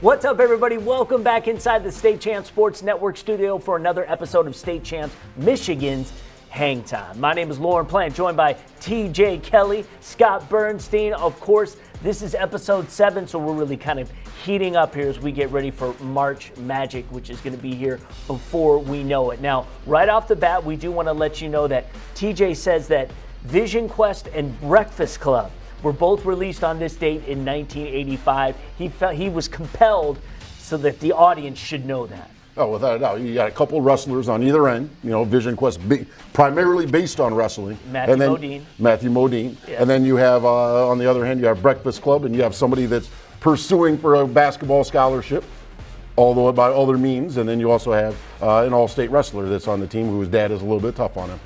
What's up, everybody? Welcome back inside the State Champs Sports Network studio for another episode of State Champs Michigan's Hangtime. My name is Lorne Plant, joined by TJ Kelley, Scott Burnstein. Of course, this is episode 7, so we're really kind of heating up here as we get ready for March Magic, which is going to be here before we know it. Now, right off the bat, we do want to let you know that TJ says that Vision Quest and Breakfast Club were both released on this date in 1985. He was compelled so that the audience should know that. Oh, without a doubt. You got a couple of wrestlers on either end. You know, Vision Quest primarily based on wrestling. Matthew Modine. Yeah. And then you have, on the other hand, you have Breakfast Club, and you have somebody that's pursuing for a basketball scholarship, although by other means. And then you also have an all-state wrestler that's on the team whose dad is a little bit tough on him.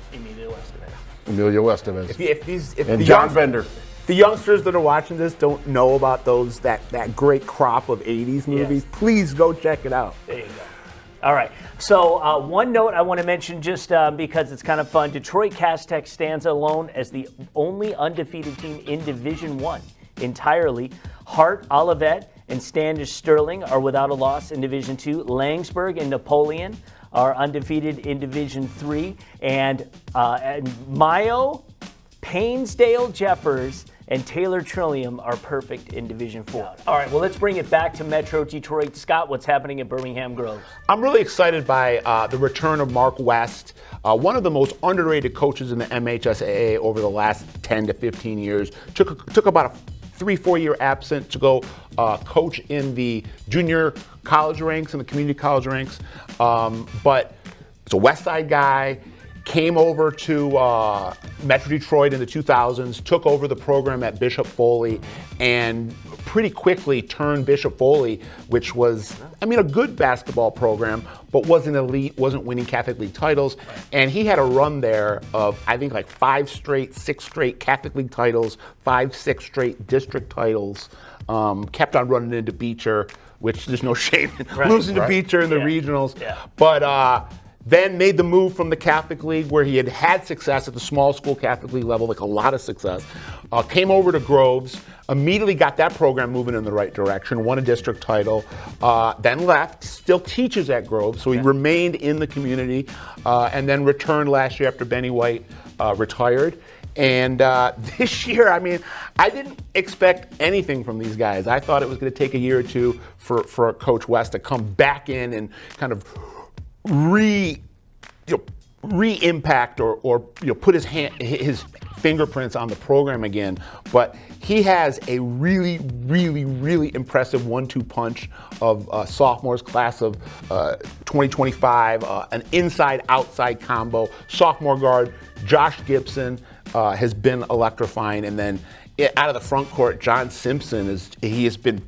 Emilio Estevez. And John Bender. The youngsters that are watching this don't know about that great crop of 80s movies. Yes. Please go check it out. There you go. All right. So one note I want to mention just because it's kind of fun. Detroit Castech stands alone as the only undefeated team in Division I entirely. Hart, Olivet, and Standish Sterling are without a loss in Division II. Langsburg and Napoleon are undefeated in Division III. And Mayo, Painesdale Jeffers, and Taylor Trillium are perfect in Division IV. All right, well, let's bring it back to Metro Detroit. Scott, what's happening at Birmingham Groves? I'm really excited by the return of Marc West, one of the most underrated coaches in the MHSAA over the last 10 to 15 years. Took about a 3-4 year absence to go coach in the junior college ranks and the community college ranks. But it's a West Side guy. Came over to Metro Detroit in the 2000s, took over the program at Bishop Foley, and pretty quickly turned Bishop Foley, which was, a good basketball program, but wasn't elite, wasn't winning Catholic League titles. And he had a run there of, I think, like 6 straight Catholic League titles, 6 straight district titles. Kept on running into Beecher, which there's no shame in losing to Beecher in the regionals. Yeah. But then made the move from the Catholic League, where he had success at the small school Catholic League level, like a lot of success. Came over to Groves, immediately got that program moving in the right direction, won a district title, then left, still teaches at Groves, so he remained in the community, and then returned last year after Benny White retired. And this year, I didn't expect anything from these guys. I thought it was going to take a year or two for Coach West to come back in and kind of re-impact or put his fingerprints on the program again. But he has a really, really, really impressive 1-2 punch of sophomores, class of 2025, an inside-outside combo. Sophomore guard Josh Gibson has been electrifying, and then out of the front court, John Simpson has been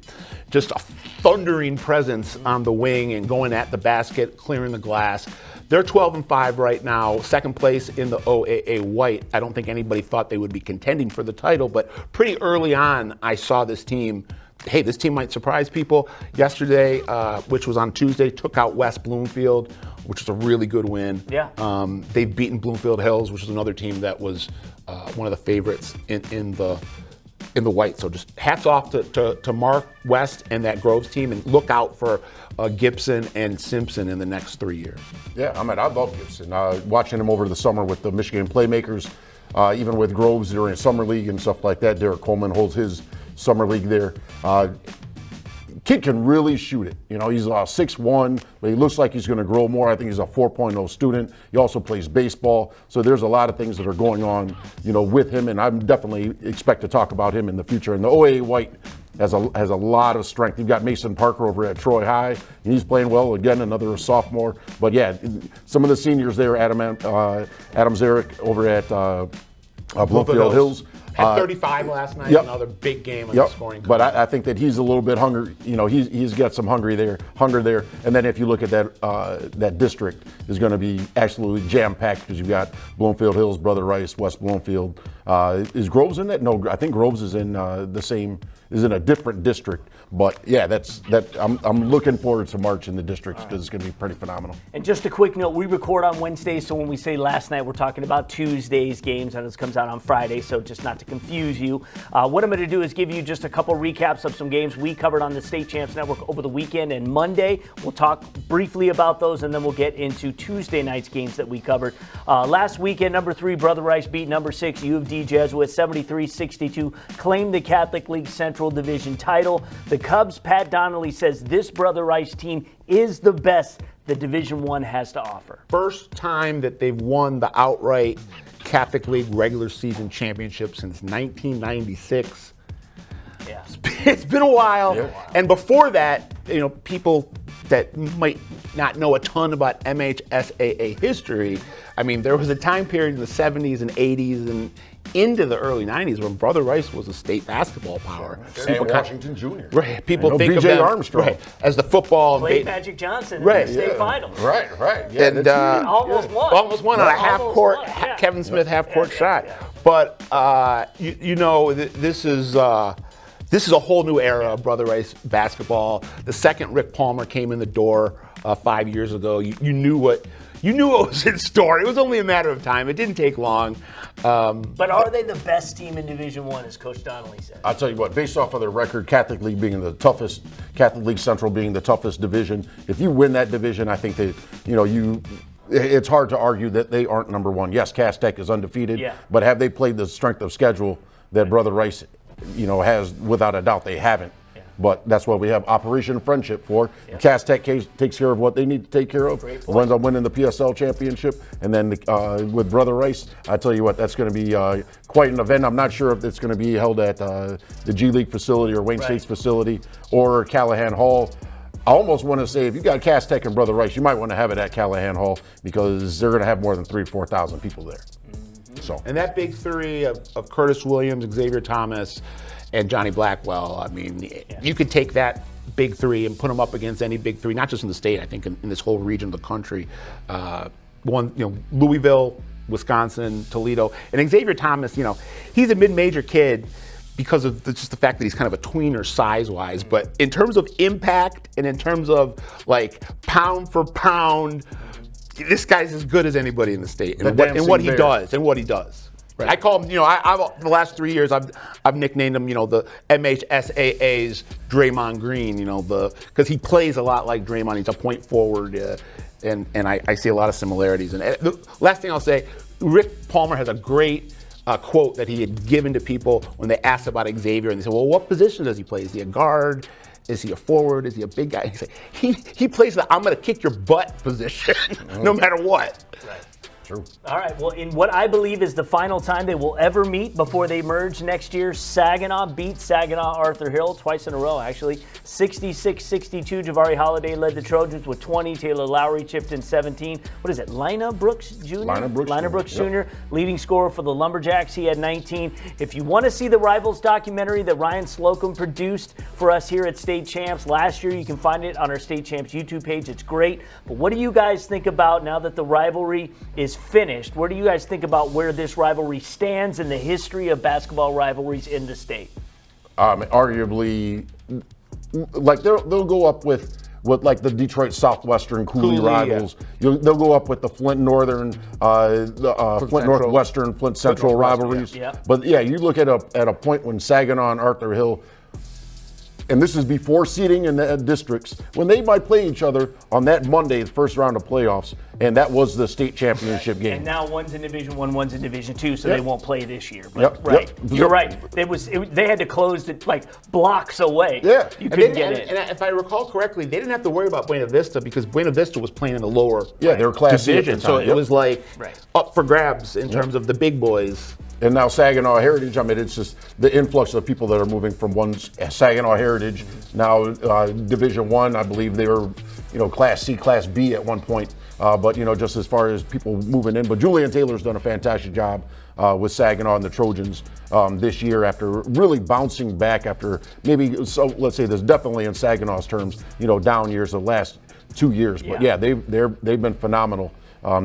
just a thundering presence on the wing and going at the basket, clearing the glass. They're 12-5 right now, second place in the OAA White. I don't think anybody thought they would be contending for the title, but pretty early on, I saw this team. Hey, this team might surprise people. Yesterday, which was on Tuesday, took out West Bloomfield, which is a really good win. Yeah. They've beaten Bloomfield Hills, which is another team that was one of the favorites in the White. So just hats off to Marc West and that Groves team, and look out for Gibson and Simpson in the next 3 years. Yeah, I love Gibson. Watching him over the summer with the Michigan Playmakers, even with Groves during summer league and stuff like that. Derek Coleman holds his summer league there. Kid can really shoot it. He's 6'1", but he looks like he's going to grow more. I think he's a 4.0 student. He also plays baseball. So there's a lot of things that are going on, with him, and I definitely expect to talk about him in the future. And the OAA White has a lot of strength. You've got Mason Parker over at Troy High, and he's playing well. Again, another sophomore. But yeah, some of the seniors there, Adam Zarek over at Bloomfield Hills. Had 35 last night, another big game in the scoring. But I think that he's a little bit hungry. He's got some hunger there. And then if you look at that district is going to be absolutely jam-packed, because you've got Bloomfield Hills, Brother Rice, West Bloomfield, Is Groves in that? No, I think Groves is in is in a different district. But yeah, I'm looking forward to March in the districts because it's going to be pretty phenomenal. And just a quick note, we record on Wednesdays, so when we say last night, we're talking about Tuesday's games, and this comes out on Friday, so just not to confuse you. What I'm going to do is give you just a couple recaps of some games we covered on the State Champs Network over the weekend and Monday. We'll talk briefly about those, and then we'll get into Tuesday night's games that we covered. Last weekend, number 3, Brother Rice beat number 6, UofD Jesuit, 73-62, claimed the Catholic League Central Division title. The Cubs, Pat Donnelly says this Brother Rice team is the best the Division I has to offer. First time that they've won the outright Catholic League regular season championship since 1996. Yeah. It's been a while. Yeah. And before that, people that might not know a ton about MHSAA history, I mean, there was a time period in the 70s and 80s and into the early 90s when Brother Rice was a state basketball power. Sam Washington Jr. Right. People think of B.J. them Armstrong. right, as the football. Played Magic Johnson right. in the state finals. Right. Yeah, And Almost won. Almost won on a half-court, Yeah. Kevin Smith half-court shot. Yeah. But, this is a whole new era of Brother Rice basketball. The second Rick Palmer came in the door 5 years ago, you knew what was in store. It was only a matter of time. It didn't take long. But are they the best team in Division I, as Coach Donnelly said? I'll tell you what, based off of their record, Catholic League being the toughest, Catholic League Central being the toughest division, if you win that division, I think that, it's hard to argue that they aren't number one. Yes, Cass Tech is undefeated, but have they played the strength of schedule that Brother Rice, has? Without a doubt, they haven't. But that's what we have Operation Friendship for. Yep. Cass Tech takes care of what they need to take care of. Runs on winning the PSL championship. And then with Brother Rice, I tell you what, that's going to be quite an event. I'm not sure if it's going to be held at the G League facility or Wayne State's facility or Callahan Hall. I almost want to say if you got Cass Tech and Brother Rice, you might want to have it at Callahan Hall because they're going to have more than 3,000 to 4,000 people there. So. And that big three of Curtis Williams, Xavier Thomas, and Johnny Blackwell, I mean, you could take that big three and put them up against any big three, not just in the state, I think in this whole region of the country. Louisville, Wisconsin, Toledo. And Xavier Thomas, he's a mid-major kid because of just the fact that he's kind of a tweener size-wise. But in terms of impact and in terms of, pound for pound, this guy's as good as anybody in the state and what he does. Right. I call him, the last 3 years I've nicknamed him, the MHSAA's Draymond Green, because he plays a lot like Draymond. He's a point forward, and I see a lot of similarities. And the last thing I'll say, Rick Palmer has a great quote that he had given to people when they asked about Xavier, and they said, well, what position does he play? Is he a guard? Is he a forward? Is he a big guy? He said, he plays the I'm going to kick your butt position no matter what. Right. True. All right, well, in what I believe is the final time they will ever meet before they merge next year, Saginaw beat Saginaw Arthur Hill twice in a row, actually. 66-62, Jabari Holiday led the Trojans with 20. Taylor Lowry chipped in 17. What is it, Lina Brooks Jr.? Lina Brooks Jr., leading scorer for the Lumberjacks. He had 19. If you want to see the Rivals documentary that Ryan Slocum produced for us here at State Champs last year, you can find it on our State Champs YouTube page. It's great. But what do you guys think about now that the rivalry is finished? Where do you guys think about where this rivalry stands in the history of basketball rivalries in the state? Arguably, they'll go up with the Detroit Southwestern Cooley rivals. Yeah. They'll go up with the Flint Northern, Flint Northwestern, Flint Central rivalries. Yeah. But yeah, you look at a point when Saginaw and Arthur Hill, and this is before seeding in the districts, when they might play each other on that Monday, the first round of playoffs, and that was the state championship game. And now one's in Division I, one's in Division II, so they won't play this year. But, Yep. You're right. They had to close it blocks away. Yeah. You couldn't get in. And if I recall correctly, they didn't have to worry about Buena Vista because Buena Vista was playing in the lower they were Class C at the division. time. So it was up for grabs in terms of the big boys. And now Saginaw Heritage, it's just the influx of people that are moving from one Saginaw Heritage, now Division I, I believe they were, Class C, Class B at one point. But, just as far as people moving in. But Julian Taylor's done a fantastic job with Saginaw and the Trojans this year after really bouncing back after let's say there's definitely in Saginaw's terms, down years the last 2 years. But they've been phenomenal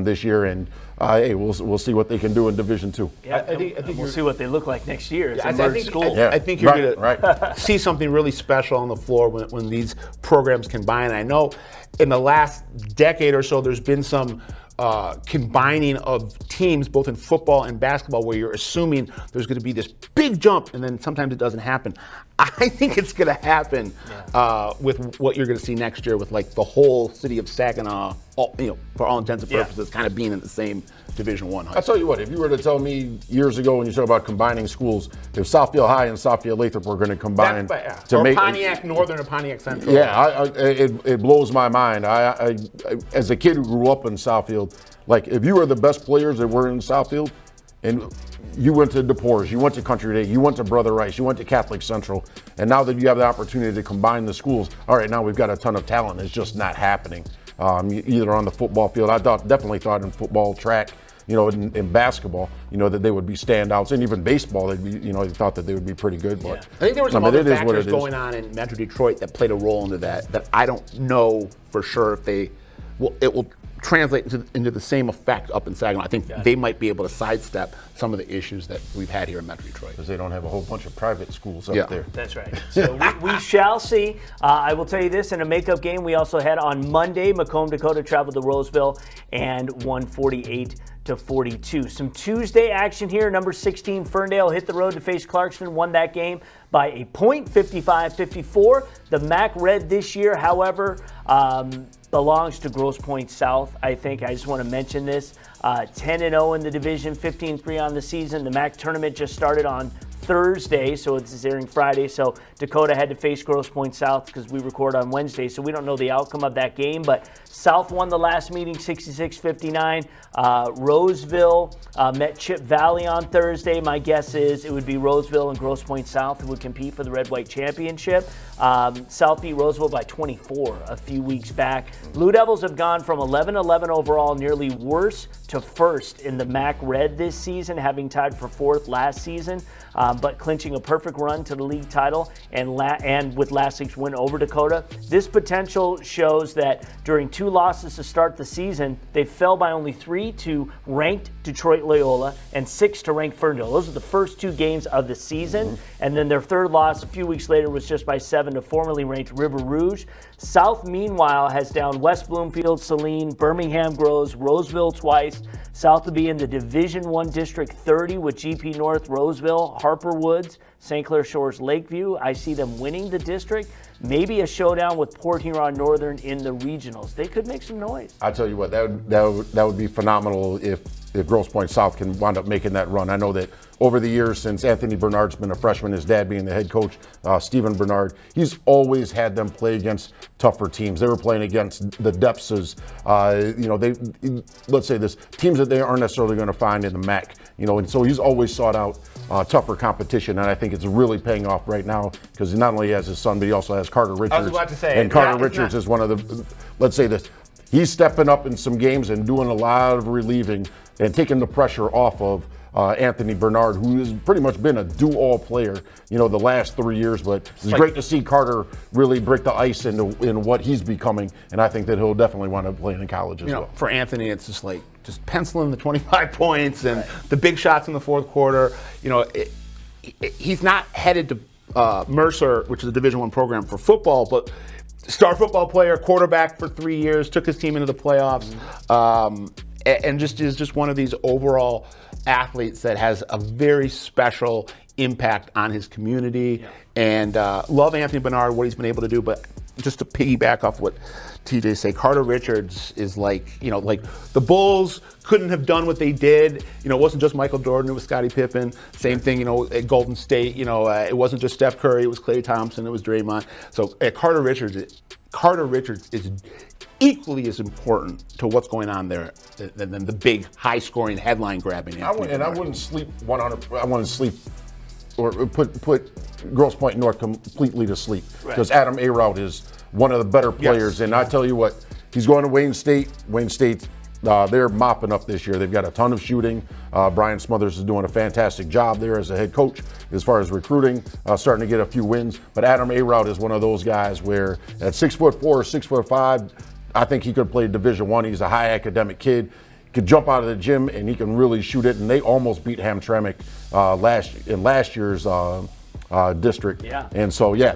this year. And hey, we'll see what they can do in Division II. Yeah, I think we'll see what they look like next year. It's a I merged school. I think you're going to see something really special on the floor when these programs combine. I know in the last decade or so, there's been some combining of teams, both in football and basketball, where you're assuming there's going to be this big jump, and then sometimes it doesn't happen. I think it's going to happen with what you're going to see next year, with like the whole city of Saginaw, for all intents and purposes, kind of being in the same Division I. I'll tell you what, if you were to tell me years ago when you talk about combining schools, if Southfield High and Southfield Lathrop were going to combine or Pontiac Northern or Pontiac Central. Yeah, it blows my mind. I as a kid who grew up in Southfield, like if you were the best players that were in Southfield, and you went to DePores, you went to Country Day, you went to Brother Rice, you went to Catholic Central, and now that you have the opportunity to combine the schools, all right, now we've got a ton of talent. It's just not happening. Either on the football field, definitely thought in football, track, in basketball, that they would be standouts, and even baseball, they'd be, they thought that they would be pretty good. But I think there were some other factors going on in Metro Detroit that played a role into that I don't know for sure if it will translate into the same effect up in Saginaw. I think they might be able to sidestep some of the issues that we've had here in Metro Detroit. Because they don't have a whole bunch of private schools up there. That's right. So we shall see. I will tell you this, in a makeup game we also had on Monday, Macomb, Dakota traveled to Roseville and won 48-42. Some Tuesday action here. Number 16, Ferndale hit the road to face Clarkston, won that game by a point, 55-54. The MAC Red this year, however, belongs to Grosse Pointe South, I think. I just want to mention this. 10-0 in the division, 15-3 on the season. The MAC tournament just started on Thursday, so it's airing Friday. So Dakota had to face Grosse Pointe South because we record on Wednesday, so we don't know the outcome of that game. But South won the last meeting 66-59. Roseville met Chip Valley on Thursday. My guess is it would be Roseville and Grosse Pointe South who would compete for the Red-White Championship. South beat Roseville by 24 a few weeks back. Blue Devils have gone from 11-11 overall, nearly worse, to first in the MAC Red this season, having tied for fourth last season, but clinching a perfect run to the league title and with last week's win over Dakota. This potential shows that during 2 losses to start the season, they fell by only 3 to ranked Detroit Loyola and 6 to ranked Ferndale. Those are the first 2 games of the season, and then their third loss a few weeks later was just by 7 to formerly ranked River Rouge. South, meanwhile, has down West Bloomfield, Saline, Birmingham Groves, Roseville twice. South will be in the Division I District 30 with GP North, Roseville, Harper Woods, St. Clair Shores, Lakeview. I see them winning the district. Maybe a showdown with Port Huron Northern in the regionals. They could make some noise. I'll tell you what, that would be phenomenal if Grosse Pointe South can wind up making that run. I know that over the years since Anthony Bernard's been a freshman, his dad being the head coach, Stephen Bernard, he's always had them play against tougher teams. They were playing against the depths, let's say this, teams that they aren't necessarily going to find in the MAC, and so he's always sought out tougher competition, and I think it's really paying off right now because he not only has his son, but he also has Carter Richards. I was about to say, and Carter Richards is one of the, let's say this, he's stepping up in some games and doing a lot of relieving and taking the pressure off of Anthony Bernard, who has pretty much been a do-all player, the last 3 years. But it's great to see Carter really break the ice in what he's becoming, and I think that he'll definitely want to play in college as well. For Anthony, it's just penciling the 25 points and the big shots in the fourth quarter. He's not headed to Mercer, which is a Division I program for football, but star football player, quarterback for 3 years, took his team into the playoffs, and just is just one of these overall athletes that has a very special impact on his community. And love Anthony Bernard, what he's been able to do. But just to piggyback off what TJ say, Carter Richards is like the Bulls couldn't have done what they did. It wasn't just Michael Jordan, it was Scottie Pippen. Same thing, at Golden State. It wasn't just Steph Curry, it was Klay Thompson, it was Draymond. So Carter Richards is equally as important to what's going on there than the big, high-scoring, headline-grabbing. I wouldn't sleep 100. I wouldn't sleep or put Grosse Pointe North completely to sleep because Adam Araud is one of the better players. Yes. And I tell you what, he's going to Wayne State. Wayne State, they're mopping up this year. They've got a ton of shooting. Brian Smothers is doing a fantastic job there as a head coach as far as recruiting, starting to get a few wins. But Adam Araud is one of those guys where at 6'4", 6'5", I think he could play Division I. He's a high academic kid. could jump out of the gym and he can really shoot it. And they almost beat Hamtramck last year's district. Yeah. And so, yeah,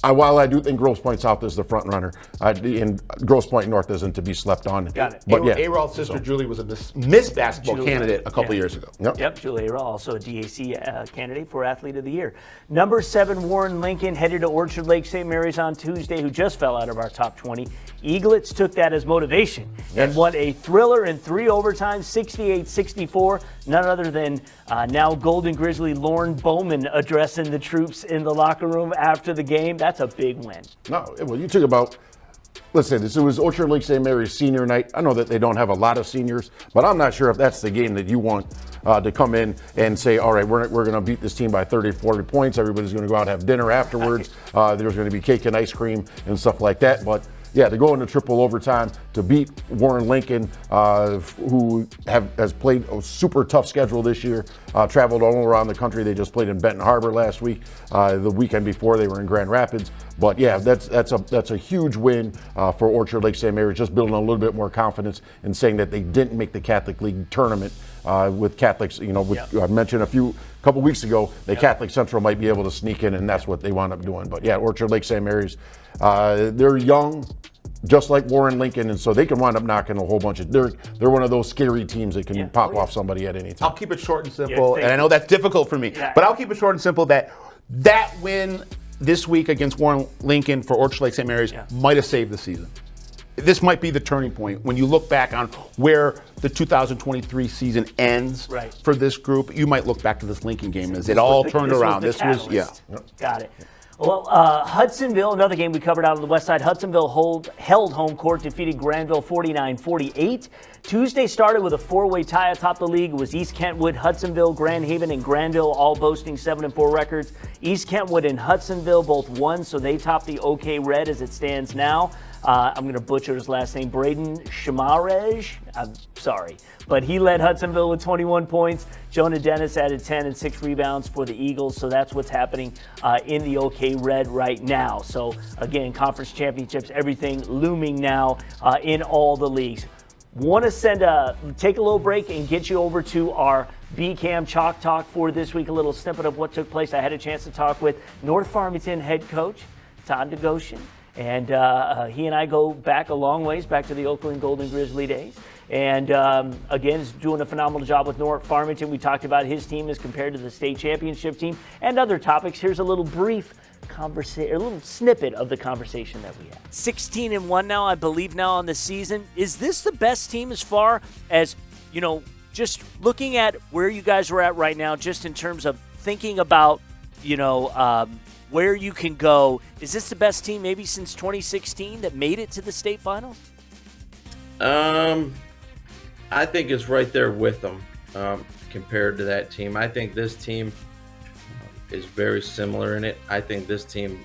while I do think Grosse Pointe South is the front runner, and Grosse Pointe North isn't to be slept on. Got it. But yeah, A-Roll's sister Julie was a Miss Basketball candidate a couple years ago. Yep, Julie A-Roll, also a DAC candidate for Athlete of the Year. Number 7, Warren Lincoln, headed to Orchard Lake St. Mary's on Tuesday, who just fell out of our top 20. Eaglets took that as motivation and won a thriller in 3 overtimes, 68-64. None other than now Golden Grizzly Lorne Bowman addressing the troops in the locker room after the game. That's a big win. No, well, you talk about, let's say this, it was Orchard Lake St. Mary's senior night. I know that they don't have a lot of seniors, but I'm not sure if that's the game that you want to come in and say, all right, we're going to beat this team by 30, 40 points. Everybody's going to go out and have dinner afterwards. There's going to be cake and ice cream and stuff like that. But yeah, to go into triple overtime to beat Warren Lincoln, who has played a super tough schedule this year, traveled all around the country. They just played in Benton Harbor last week. The weekend before they were in Grand Rapids. But yeah, that's a huge win for Orchard Lake St. Mary's, just building a little bit more confidence in saying that they didn't make the Catholic League tournament with Catholics. You know, I mentioned a couple weeks ago that Catholic Central might be able to sneak in, and that's what they wound up doing. But yeah, Orchard Lake St. Mary's, they're young, just like Warren Lincoln, and so they can wind up knocking a whole bunch of. They're one of those scary teams that can pop off somebody at any time. I'll keep it short and simple, and I know that's difficult for me, but I'll keep it short and simple. That win this week against Warren Lincoln for Orchard Lake St. Mary's might have saved the season. This might be the turning point when you look back on where the 2023 season ends for this group. You might look back to this Lincoln game as it all turned around. This was got it. Well, Hudsonville, another game we covered out on the west side. Hudsonville held home court, defeated Grandville 49-48. Tuesday started with a 4-way tie atop the league. It was East Kentwood, Hudsonville, Grand Haven, and Grandville all boasting 7-4 records. East Kentwood and Hudsonville both won, so they topped the OK Red as it stands now. I'm going to butcher his last name, Braden Shamarej. I'm sorry. But he led Hudsonville with 21 points. Jonah Dennis added 10 and 6 rebounds for the Eagles. So that's what's happening in the OK Red right now. So, again, conference championships, everything looming now in all the leagues. Want to take a little break and get you over to our BCAM Chalk Talk for this week, a little snippet of what took place. I had a chance to talk with North Farmington head coach, Todd Negoshian. And he and I go back a long ways, back to the Oakland Golden Grizzly days. And again, he's doing a phenomenal job with North Farmington. We talked about his team as compared to the state championship team and other topics. Here's a little brief conversation, a little snippet of the conversation that we had. 16-1 now, I believe, now on the season. Is this the best team as far as, you know, just looking at where you guys are at right now, just in terms of thinking about, you know, where you can go? Is this the best team maybe since 2016 that made it to the state finals? I think it's right there with them compared to that team. I think this team is very similar in it. I think this team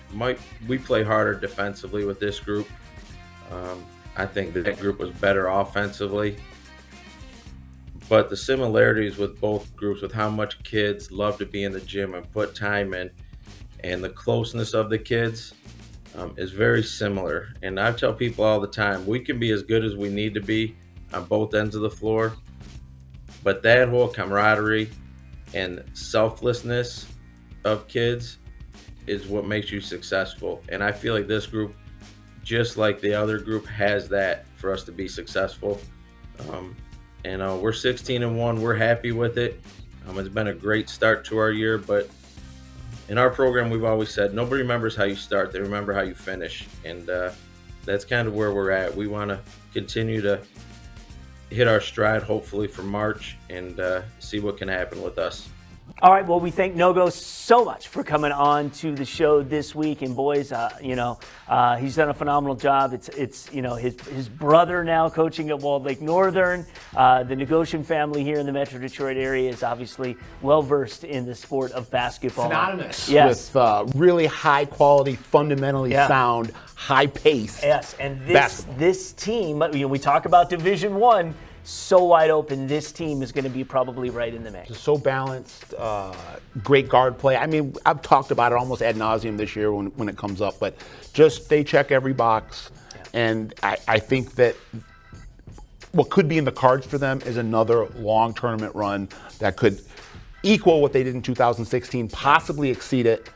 we play harder defensively with this group. I think that group was better offensively. But the similarities with both groups, with how much kids love to be in the gym and put time in, and the closeness of the kids is very similar. And I tell people all the time, we can be as good as we need to be on both ends of the floor, but that whole camaraderie and selflessness of kids is what makes you successful. And I feel like this group, just like the other group, has that for us to be successful. And we're 16-1. We're happy with it. It's been a great start to our year, but in our program, we've always said nobody remembers how you start, they remember how you finish. And that's kind of where we're at. We want to continue to hit our stride, hopefully, for March, and see what can happen with us. All right, well, we thank Nogo so much for coming on to the show this week. And boys, he's done a phenomenal job. It's his brother now coaching at Walled Lake Northern. The Negoshian family here in the Metro Detroit area is obviously well-versed in the sport of basketball. Synonymous with really high-quality, fundamentally sound, high-pace and this team, we talk about Division I, so wide open. This team is going to be probably right in the mix. So balanced, great guard play. I mean, I've talked about it almost ad nauseum this year when it comes up, but just they check every box. And I think that what could be in the cards for them is another long tournament run that could equal what they did in 2016, possibly exceed it.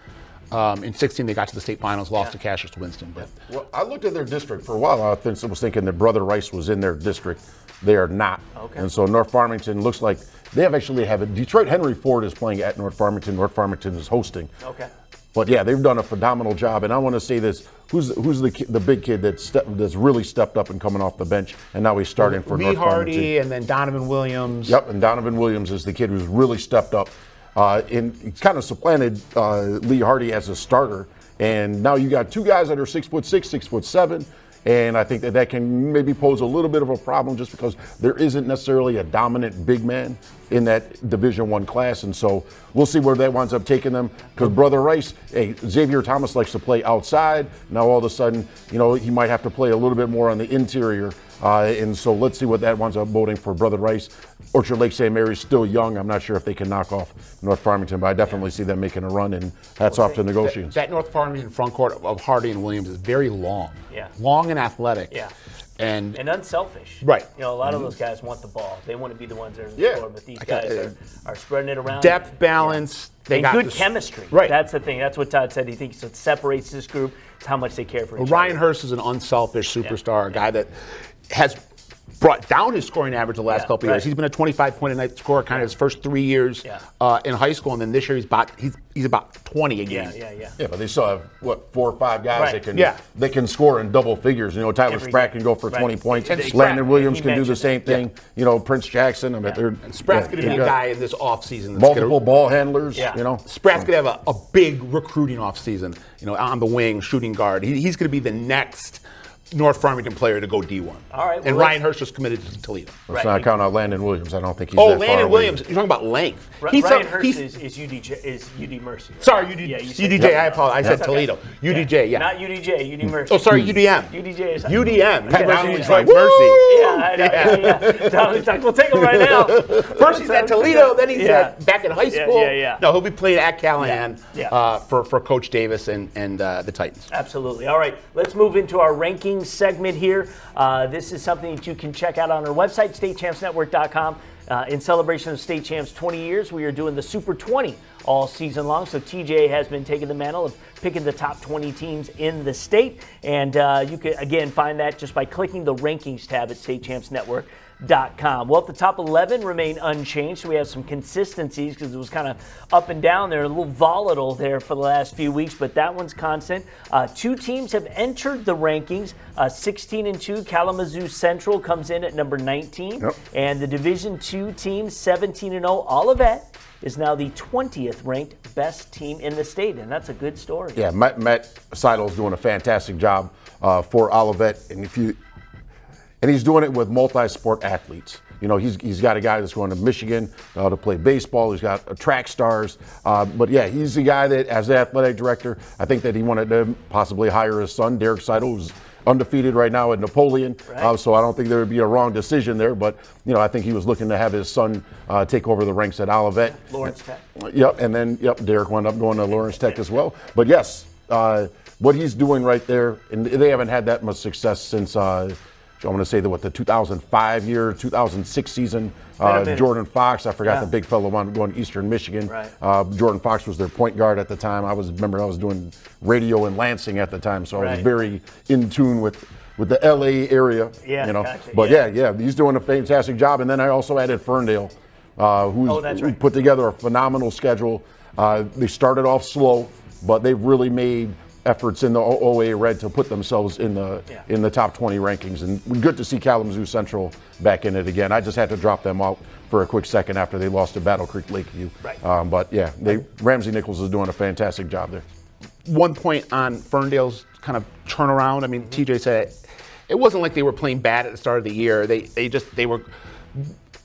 In 16, they got to the state finals, lost to Cassius Winston. But Well, I looked at their district for a while. I was thinking that Brother Rice was in their district. They are not. Okay. And so North Farmington looks like they actually have it. Detroit Henry Ford is playing at North Farmington. North Farmington is hosting. Okay. But yeah, they've done a phenomenal job. And I want to say this: who's the big kid that's really stepped up and coming off the bench, and now he's starting for Lee North Hardy Farmington. and then Donovan Williams. Yep, and Donovan Williams is the kid who's really stepped up. He kind of supplanted Lee Hardy as a starter. And now you got two guys that are 6'6", 6'7", and I think that can maybe pose a little bit of a problem just because there isn't necessarily a dominant big man in that Division I class. And so we'll see where that winds up taking them. Because Brother Rice, Xavier Thomas likes to play outside. Now all of a sudden, he might have to play a little bit more on the interior. And so let's see what that winds up boding for Brother Rice. Orchard Lake St. Mary's still young. I'm not sure if they can knock off North Farmington, but I definitely see them making a run, and hats off to Negoshians. That North Farmington front court of Hardy and Williams is very long. Yeah. Long and athletic. Yeah. And unselfish. Right. A lot of those guys want the ball. They want to be the ones that are in the Yeah. score, but these guys are spreading it around. depth, balance. They And got good this- chemistry. Right. That's the thing. That's what Todd said. He thinks it separates this group. It's how much they care for each Ryan other. Hurst is an unselfish superstar, a guy that has brought down his scoring average the last couple of years. right. He's been a 25-point-a-night scorer kind of his first 3 years in high school, and then this year he's about 20 a game. Yeah, but they still have 4 or 5 guys Right. that can score in double figures. Tyler Every Spratt game. can go for Right. 20 points. And Landon Spratt, Williams he can do the mentioned same that. thing. Prince Jackson. I mean, they're Spratt's going to be yeah. a guy in this offseason that's multiple gonna, ball handlers. Yeah. Spratt's going to have a big recruiting offseason. On the wing, shooting guard. He's going to be the next North Farmington player to go D1. All right, And well, Ryan Hurst is committed to Toledo. Let's not count out Landon Williams. I don't think he's Oh, that far Landon away. Williams. You're talking about length. Ryan Hurst is UD Mercy. Right? Sorry, Yeah, you said- UDJ. I apologize. I said That's Toledo. okay. UDJ, yeah. Not UDJ, UD Mercy. Oh, sorry, UDM. UDJ is UDM. Yeah, Mercy yeah, was yeah. like, Woo! Mercy. Yeah, I know, yeah. Tommy's like, we'll take him right now. First he's at Toledo, then he's back in high school. Yeah. No, he'll be playing at Callahan Yeah. for Coach Davis and the Titans. Absolutely. All right, let's move into our rankings segment here. This is something that you can check out on our website, statechampsnetwork.com. In celebration of State Champs 20 years, we are doing the Super 20 all season long. So TJ has been taking the mantle of picking the top 20 teams in the state. And you can, again, find that just by clicking the rankings tab at statechampsnetwork.com. Well, the top 11 remain unchanged. So we have some consistencies because it was kind of up and down there, a little volatile there for the last few weeks, but that one's constant. 2 teams have entered the rankings. 16-2, Kalamazoo Central comes in at number 19. Yep. And the Division II team, 17-0, Olivet, is now the 20th ranked best team in the state, and that's a good story. Yeah, Matt Seidel's doing a fantastic job for Olivet, and he's doing it with multi-sport athletes. He's got a guy that's going to Michigan to play baseball. He's got track stars. But yeah, he's the guy that, as the athletic director, I think that he wanted to possibly hire his son, Derek Seidel, who's undefeated right now at Napoleon. Right. So I don't think there would be a wrong decision there. But, I think he was looking to have his son take over the ranks at Olivet. Lawrence Tech. Yep, and then, Derek wound up going to Lawrence Tech as well. But yes, what he's doing right there, and they haven't had that much success since I'm going to say the 2006 season. Jordan Fox, I forgot the big fellow going to Eastern Michigan. Right. Jordan Fox was their point guard at the time. I was doing radio in Lansing at the time, so I was very in tune with the LA area. Yeah, gotcha, But yeah, he's doing a fantastic job. And then I also added Ferndale, who put together a phenomenal schedule. They started off slow, but they've really made efforts in the OAA Red to put themselves in the top 20 rankings, and good to see Kalamazoo Central back in it again. I just had to drop them out for a quick second after they lost to Battle Creek Lakeview. Right. But yeah, Ramsey Nichols is doing a fantastic job there. One point on Ferndale's kind of turnaround. I mean, TJ said it wasn't like they were playing bad at the start of the year. They were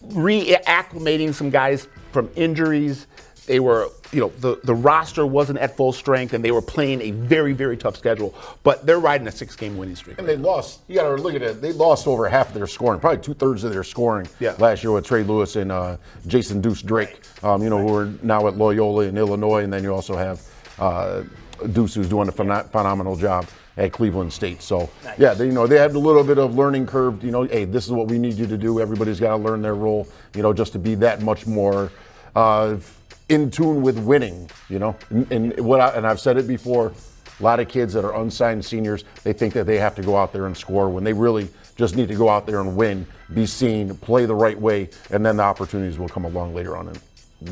reacclimating some guys from injuries. They were, the roster wasn't at full strength, and they were playing a very, very tough schedule. But they're riding a 6-game winning streak. And they lost. You got to look at it. They lost over half of their scoring, probably 2/3 of their scoring last year with Trey Lewis and Jason Deuce Drake, who are now at Loyola in Illinois. And then you also have Deuce, who's doing a phenomenal job at Cleveland State. So Nice. yeah, they had a little bit of learning curve. Hey, this is what we need you to do. Everybody's got to learn their role. Just to be that much more in tune with winning. And I've said it before. A lot of kids that are unsigned seniors, they think that they have to go out there and score when they really just need to go out there and win, be seen, play the right way, and then the opportunities will come along later on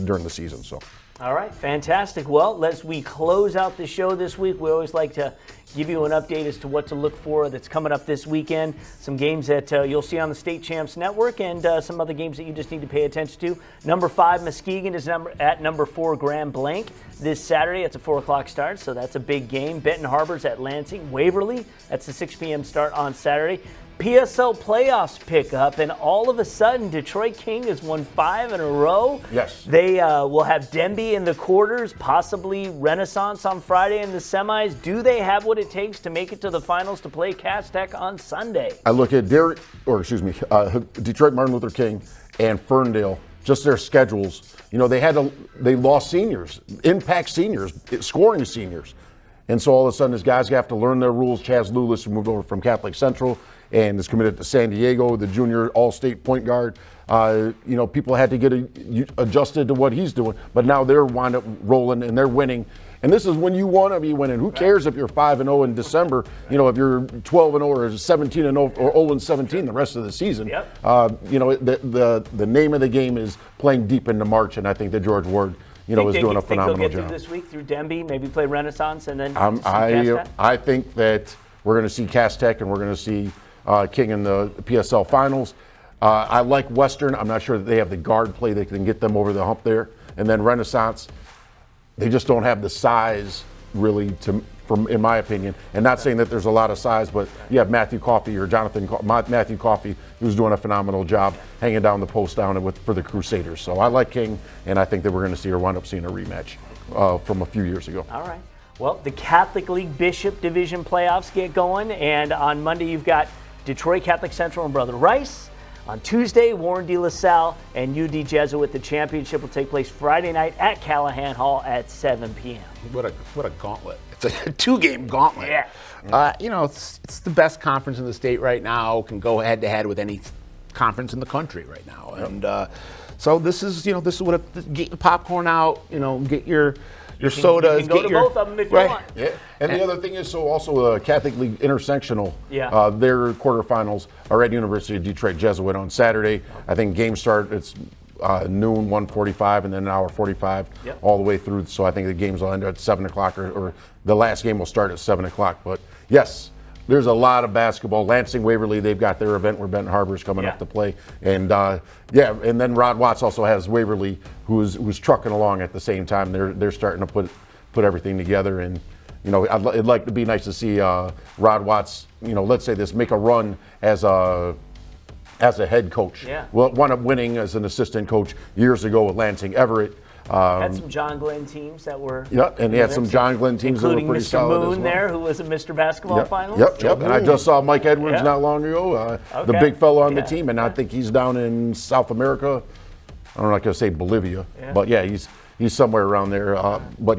during the season. So. All right, fantastic. Well, as we close out the show this week, we always like to give you an update as to what to look for that's coming up this weekend. Some games that you'll see on the State Champs Network and some other games that you just need to pay attention to. Number 5, Muskegon is at number 4, Grand Blanc this Saturday. It's a 4 o'clock start, so that's a big game. Benton Harbor's at Lansing. Waverly, that's a 6 p.m. start on Saturday. PSL playoffs pick up, and all of a sudden, Detroit King has won 5 in a row. Yes. They will have Denby in the quarters, possibly Renaissance on Friday in the semis. Do they have what it takes to make it to the finals to play Cass Tech on Sunday? I look at Detroit Martin Luther King and Ferndale, just their schedules. They lost seniors, impact seniors, scoring seniors. And so all of a sudden, these guys have to learn their rules. Chaz Lulis moved over from Catholic Central and is committed to San Diego, the junior all-state point guard. People had to get adjusted to what he's doing, but now they're wind up rolling and they're winning. And this is when you want to be winning. Who cares if you're 5-0 in December? If you're 12-0 or 17-0 or 0-17 the rest of the season. Yep. The name of the game is playing deep into March, and I think that George Ward, is doing a phenomenal think they'll get job. Through this week through Denby, maybe play Renaissance, and then I think that we're going to see Cass Tech and we're going to see King in the PSL finals. I like Western. I'm not sure that they have the guard play that can get them over the hump there. And then Renaissance, they just don't have the size really in my opinion. And not saying that there's a lot of size, but you have Matthew Coffey Matthew Coffey, who's doing a phenomenal job hanging down the post down for the Crusaders. So I like King, and I think that we're going to wind up seeing a rematch from a few years ago. All right. Well, the Catholic League Bishop Division playoffs get going, and on Monday you've got Detroit Catholic Central and Brother Rice. On Tuesday, Warren De La Salle and UD Jesuit. The championship will take place Friday night at Callahan Hall at 7 p.m. What a gauntlet. It's a 2-game gauntlet. Yeah. It's the best conference in the state right now. Can go head-to-head with any conference in the country right now. Yep. And so this is what get the popcorn out, get your sodas. You can go to both of them if you want. Yeah. And the other thing is, also Catholic League Intersectional, their quarterfinals are at University of Detroit Jesuit on Saturday. I think game start, it's noon, 1:45, and then an hour 45 all the way through. So I think the games will end at 7 o'clock or the last game will start at 7 o'clock. But yes, there's a lot of basketball. Lansing Waverly, they've got their event where Benton Harbor's coming up to play. And and then Rod Watts also has Waverly, who's trucking along at the same time. They're starting to put everything together. And it'd like to be nice to see Rod Watts, let's say this, make a run as a head coach. Yeah. Well, wound up winning as an assistant coach years ago with Lansing Everett. Had some John Glenn teams that were. Yeah, and he had some John Glenn teams that were pretty solid. Including Mr. Moon there, who was a Mr. Basketball finalist. Yep. And I just saw Mike Edwards not long ago, the big fellow on the team, and I think he's down in South America. I'm not going to say Bolivia, but he's somewhere around there. But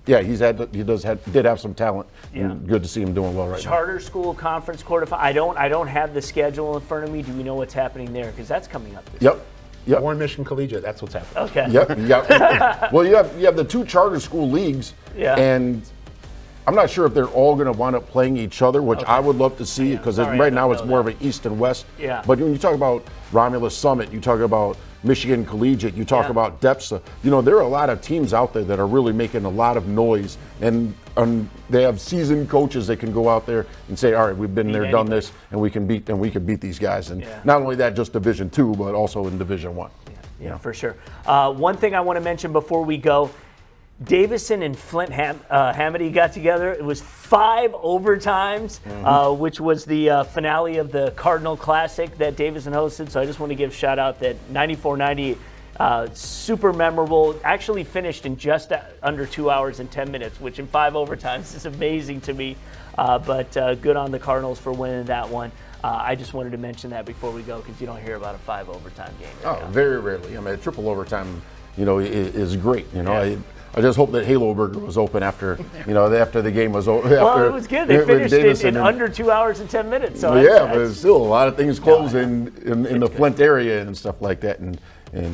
he did have some talent. Yeah. And good to see him doing well right now. Charter School Conference quarterfinal. I don't have the schedule in front of me. Do we know what's happening there? Because that's coming up this week. Yep. Warren Mission Collegiate, that's what's happening. Okay. Yep. Well, you have the 2 charter school leagues, and I'm not sure if they're all going to wind up playing each other, which I would love to see, because right now it's more of an East and West. Yeah. But when you talk about Romulus Summit, you talk about Michigan Collegiate, you talk about DEPSA, there are a lot of teams out there that are really making a lot of noise, and they have seasoned coaches that can go out there and say, all right, we've been there, done this, and we can beat these guys. And not only that, just Division II, but also in Division I. Yeah, for sure. One thing I want to mention before we go, Davison and Flint Hamady got together. It was 5 overtimes, which was the finale of the Cardinal Classic that Davison hosted. So I just want to give a shout out that 94-90, super memorable. Actually finished in just under 2 hours and 10 minutes, which in 5 overtimes is amazing to me. But good on the Cardinals for winning that one. I just wanted to mention that before we go, because you don't hear about a 5 overtime game. Very rarely. I mean, a triple overtime, is great. I just hope that Halo Burger was open after after the game was over. Well, it was good. They finished in under 2 hours and 10 minutes. So but it's still a lot of things closed in the Flint area and stuff like that, and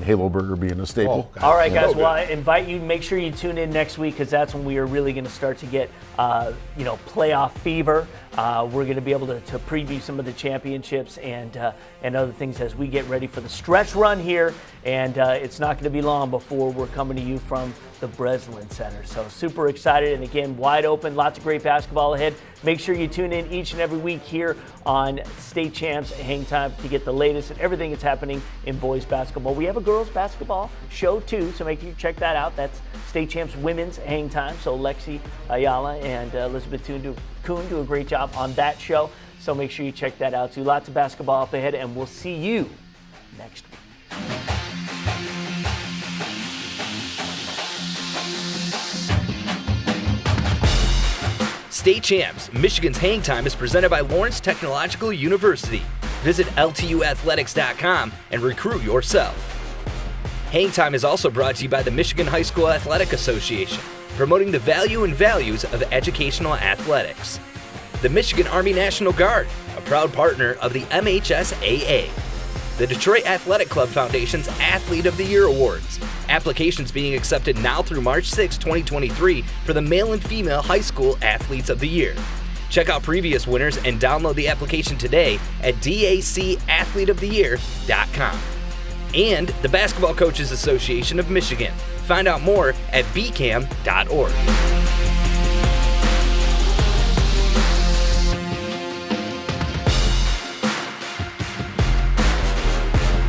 Halo Burger being a staple. All right, guys. Well, I invite you. Make sure you tune in next week because that's when we are really going to start to get playoff fever. We're going to be able to preview some of the championships and other things as we get ready for the stretch run here. And it's not going to be long before we're coming to you from the Breslin Center. So super excited, and again, wide open. Lots of great basketball ahead. Make sure you tune in each and every week here on State Champs Hangtime to get the latest and everything that's happening in boys basketball. We have a girls basketball show too, so make sure you check that out. That's State Champs Women's Hangtime. So Lexi Ayala and Elizabeth Kuhn do a great job on that show. So make sure you check that out too. Lots of basketball up ahead, and we'll see you next week. State Champs, Michigan's Hangtime is presented by Lawrence Technological University. Visit LTUathletics.com and recruit yourself. Hangtime is also brought to you by the Michigan High School Athletic Association, promoting the value and values of educational athletics. The Michigan Army National Guard, a proud partner of the MHSAA. The Detroit Athletic Club Foundation's Athlete of the Year Awards. Applications being accepted now through March 6, 2023 for the male and female high school Athletes of the Year. Check out previous winners and download the application today at dacathleteoftheyear.com. And the Basketball Coaches Association of Michigan. Find out more at bcam.org.